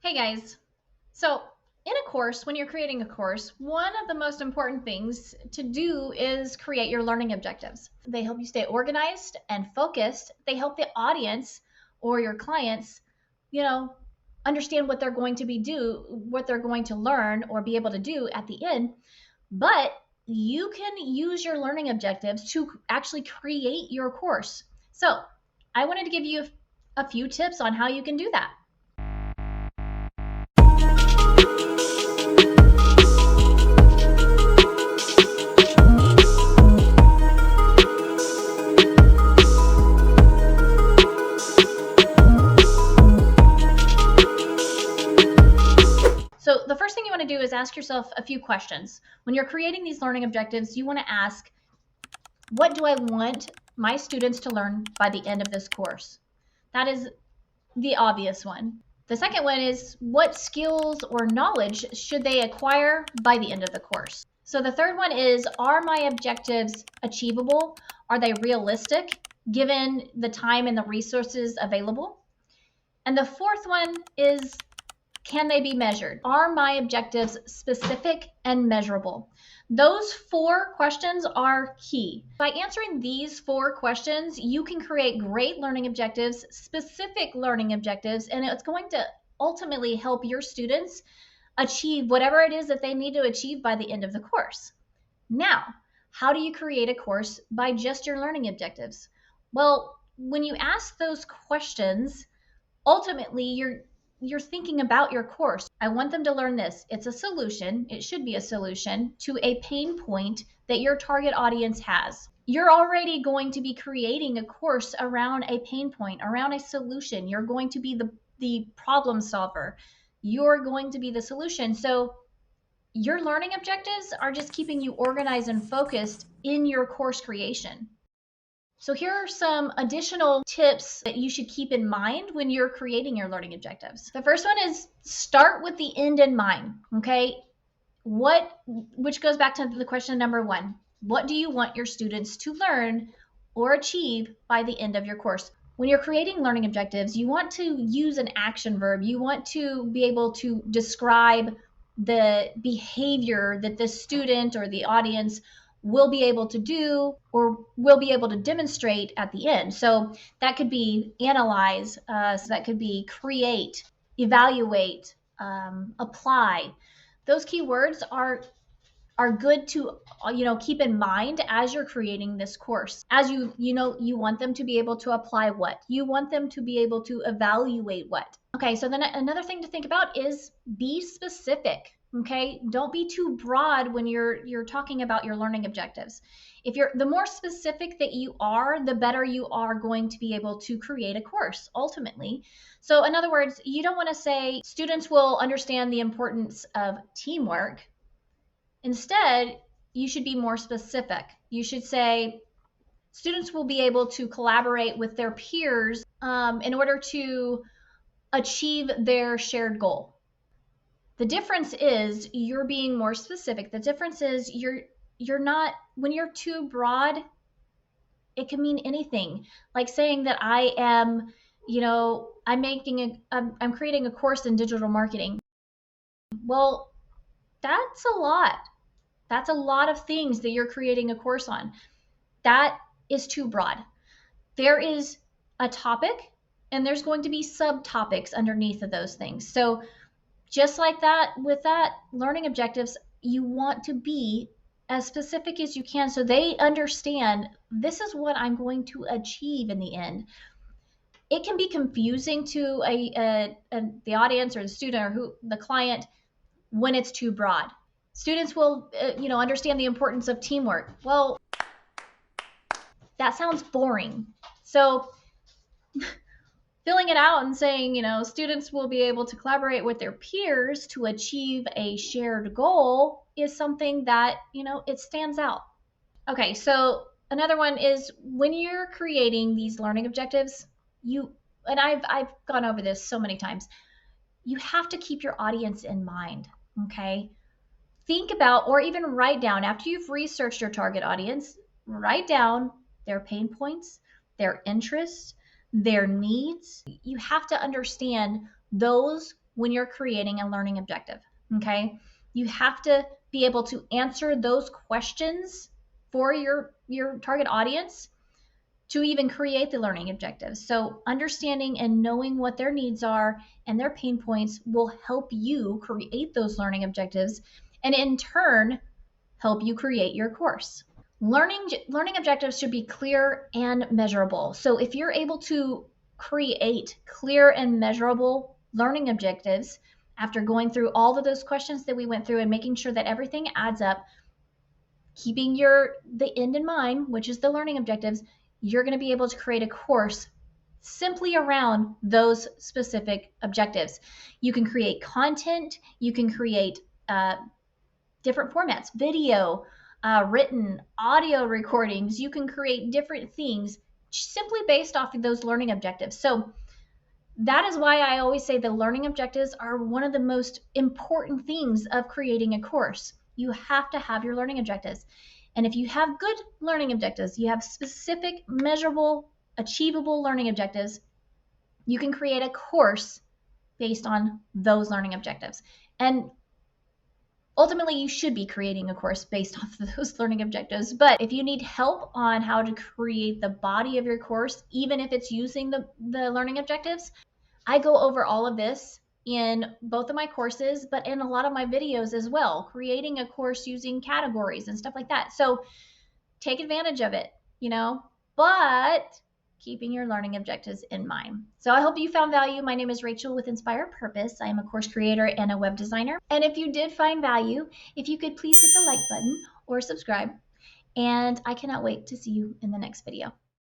Hey guys. So, in a course, when you're creating a course, one of the most important things to do is create your learning objectives. They help you stay organized and focused. They help the audience or your clients, you know, understand what they're going to what they're going to learn or be able to do at the end. But you can use your learning objectives to actually create your course. So, I wanted to give you a few tips on how you can do that. So the first thing you want to do is ask yourself a few questions. When you're creating these learning objectives, you want to ask, what do I want my students to learn by the end of this course? That is the obvious one. The second one is, what skills or knowledge should they acquire by the end of the course? So the third one is, are my objectives achievable? Are they realistic given the time and the resources available? And the fourth one is, can they be measured? Are my objectives specific and measurable? Those four questions are key. By answering these four questions, you can create great learning objectives, specific learning objectives, and it's going to ultimately help your students achieve whatever it is that they need to achieve by the end of the course. Now, how do you create a course by just your learning objectives? Well, when you ask those questions, ultimately you're thinking about your course. I want them to learn this. It's a solution. It should be a solution to a pain point that your target audience has. You're already going to be creating a course around a pain point, around a solution. You're going to be the problem solver. You're going to be the solution. So your learning objectives are just keeping you organized and focused in your course creation. So here are some additional tips that you should keep in mind when you're creating your learning objectives. The first one is start with the end in mind, okay? Which goes back to the question number one. What do you want your students to learn or achieve by the end of your course? When you're creating learning objectives, you want to use an action verb. You want to be able to describe the behavior that the student or the audience will be able to do or will be able to demonstrate at the end. So that could be analyze, so that could be create, evaluate, apply. Those keywords are good to keep in mind as you're creating this course. As you want them to be able to apply what? You want them to be able to evaluate what? Okay, so then another thing to think about is be specific. Okay, don't be too broad when you're talking about your learning objectives. The more specific that you are, the better you are going to be able to create a course ultimately. So in other words, you don't want to say students will understand the importance of teamwork. Instead, you should be more specific. You should say students will be able to collaborate with their peers in order to achieve their shared goal. The difference is you're being more specific. The difference is you're not, when you're too broad, it can mean anything. Like saying that I am, I'm creating a course in digital marketing. Well, that's a lot. That's a lot of things that you're creating a course on. That is too broad. There is a topic and there's going to be subtopics underneath of those things. So just like that, with that learning objectives, you want to be as specific as you can so they understand this is what I'm going to achieve in the end. It can be confusing to the audience or the student or the client when it's too broad. Students will, understand the importance of teamwork. Well, that sounds boring. So filling it out and saying, students will be able to collaborate with their peers to achieve a shared goal is something that, it stands out. Okay, so another one is when you're creating these learning objectives, and I've gone over this so many times, you have to keep your audience in mind, okay? Think about, or even write down, after you've researched your target audience, write down their pain points, their interests, their needs. You have to understand those when you're creating a learning objective. Okay. You have to be able to answer those questions for your target audience to even create the learning objectives. So understanding and knowing what their needs are and their pain points will help you create those learning objectives, and in turn help you create your course. Learning objectives should be clear and measurable. So if you're able to create clear and measurable learning objectives after going through all of those questions that we went through and making sure that everything adds up, keeping the end in mind, which is the learning objectives, you're going to be able to create a course simply around those specific objectives. You can create content, you can create different formats, video, written, audio recordings. You can create different things simply based off of those learning objectives. So that is why I always say the learning objectives are one of the most important things of creating a course. You have to have your learning objectives. And if you have good learning objectives, you have specific, measurable, achievable learning objectives, you can create a course based on those learning objectives. And ultimately, you should be creating a course based off of those learning objectives. But if you need help on how to create the body of your course, even if it's using the learning objectives, I go over all of this in both of my courses, but in a lot of my videos as well, creating a course using categories and stuff like that. So take advantage of it, but keeping your learning objectives in mind. So I hope you found value. My name is Rachel with Inspire Purpose. I am a course creator and a web designer. And if you did find value, if you could please hit the like button or subscribe. And I cannot wait to see you in the next video.